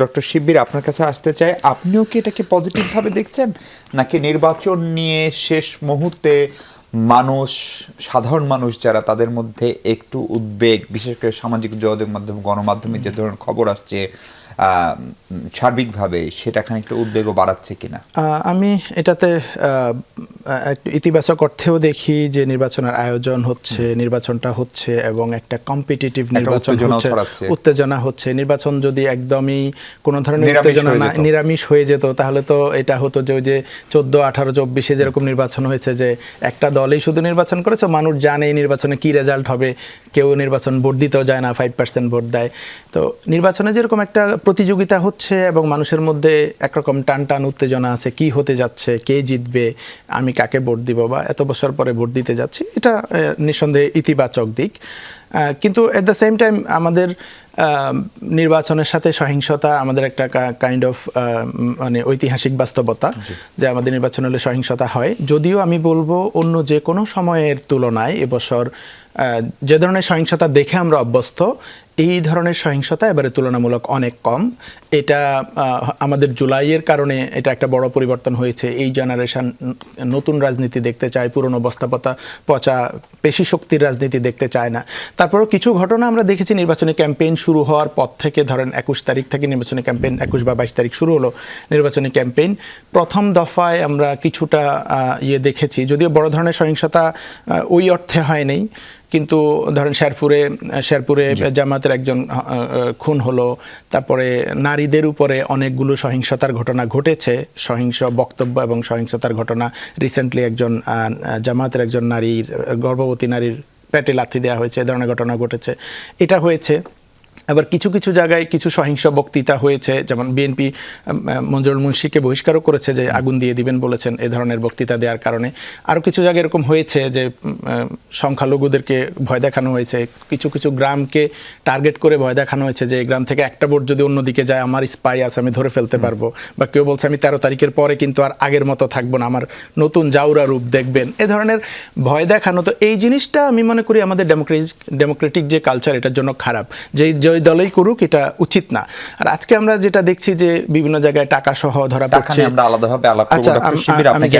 Doctor Shibbir আপনার কাছে আসতে চাই, আপনিও কি এটাকে পজিটিভভাবে দেখছেন, নাকি নির্বাচন নিয়ে শেষ মুহূর্তে মানুষ, সাধারণ মানুষ যারা, তাদের মধ্যে একটু উদ্বেগ, বিশেষ করে সামাজিক যোগাযোগ মাধ্যম, গণমাধ্যমে যে ধরনের খবর আসছে সার্বিকভাবে, সেটা খানিকটা উদ্বেগও বাড়াচ্ছে কিনা? আমি এটাতে একটু ইতিবাচক অর্থেও দেখি যে নির্বাচনের আয়োজন হচ্ছে, নির্বাচনটা হচ্ছে এবং একটা কম্পিটিটিভ নির্বাচন হচ্ছে, উত্তেজনা হচ্ছে। নির্বাচন যদি একদমই কোনো ধরনের উত্তেজনা না, নিরামিষ হয়ে যেত, তাহলে তো এটা হতো যে ওই যে 14, 18, 24-এ যেরকম নির্বাচন হয়েছে, যে একটা দলেই শুধু নির্বাচন করেছে, মানুষ জানে নির্বাচনে কি রেজাল্ট হবে, কেউ নির্বাচন ভোট দিতেও যায় না, 5% ভোট দেয়। তো নির্বাচনে যেরকম একটা প্রতিযোগিতা হচ্ছে এবং মানুষের মধ্যে একরকম টান টান উত্তেজনা আছে, কি হতে যাচ্ছে, কে জিতবে, আমি কাকে ভোট দিব, বা এত বছর পরে ভোট দিতে যাচ্ছি, এটা নিঃসন্দেহে ইতিবাচক দিক। কিন্তু এট দ্য সেম টাইম আমাদের নির্বাচনের সাথে সহিংসতা আমাদের একটা কাইন্ড অফ মানে ঐতিহাসিক বাস্তবতা, যে আমাদের নির্বাচন হলে সহিংসতা হয়। যদিও আমি বলবো অন্য যে কোনো সময়ের তুলনায় এবছর যে ধরনের সহিংসতা দেখে আমরা অভ্যস্ত, এই ধরনের সহিংসতা এবারে তুলনামূলক অনেক কম। এটা আমাদের জুলাইয়ের কারণে এটা একটা বড় পরিবর্তন হয়েছে। এই জেনারেশন নতুন রাজনীতি দেখতে চায়, পুরনো বস্তাপচা পেশি শক্তির রাজনীতি দেখতে চায় না। তারপরেও কিছু ঘটনা আমরা দেখেছি নির্বাচনী ক্যাম্পেইন শুরু হওয়ার পর থেকে, ধরেন 21 তারিখ থেকে নির্বাচনী ক্যাম্পেইন, 21 বা 22 তারিখ শুরু হলো নির্বাচনী ক্যাম্পেইন। প্রথম দফায় আমরা কিছুটা দেখেছি, যদিও বড় ধরনের সহিংসতা ওই অর্থে হয়নি, কিন্তু ধরেন শেরপুরে জামাতের একজন খুন হলো। তারপরে নারীদের উপরে অনেকগুলো সহিংসতার ঘটনা ঘটেছে, সহিংস বক্তব্য এবং সহিংসতার ঘটনা। রিসেন্টলি একজন জামাতের একজন গর্ভবতী নারীর পেটে লাথি দেওয়া হয়েছে, এ ধরনের ঘটনা ঘটেছে। এটা হয়েছে। আবার কিছু কিছু জায়গায় কিছু সহিংস বক্তৃতা হয়েছে, যেমন বিএনপি মঞ্জুরুল মুন্সিকে বহিষ্কারও করেছে, যে আগুন দিয়ে দিবেন বলেছেন এ ধরনের বক্তৃতা দেওয়ার কারণে। আরও কিছু জায়গায় এরকম হয়েছে যে সংখ্যালঘুদেরকে ভয় দেখানো হয়েছে, কিছু কিছু গ্রামকে টার্গেট করে ভয় দেখানো হয়েছে, যে এই গ্রাম থেকে একটা ভোট যদি অন্যদিকে যায়, আমার স্পাই আছে, আমি ধরে ফেলতে পারবো। বা কেউ বলছে আমি 13 তারিখের পরে কিন্তু আর আগের মতো থাকবো না, আমার নতুন জাউরা রূপ দেখবেন, এ ধরনের ভয় দেখানো। তো এই জিনিসটা আমি মনে করি আমাদের ডেমোক্রেটিক যে কালচার, এটার জন্য খারাপ। যে দলই করুক, এটা উচিত না। আর আজকে আমরা যেটা দেখছি যে বিভিন্ন জায়গায় টাকা সহ ধরা পড়ছে। আমরা আলাদাভাবে আলাপ করব। ডক্টর শিবির, আপনাকে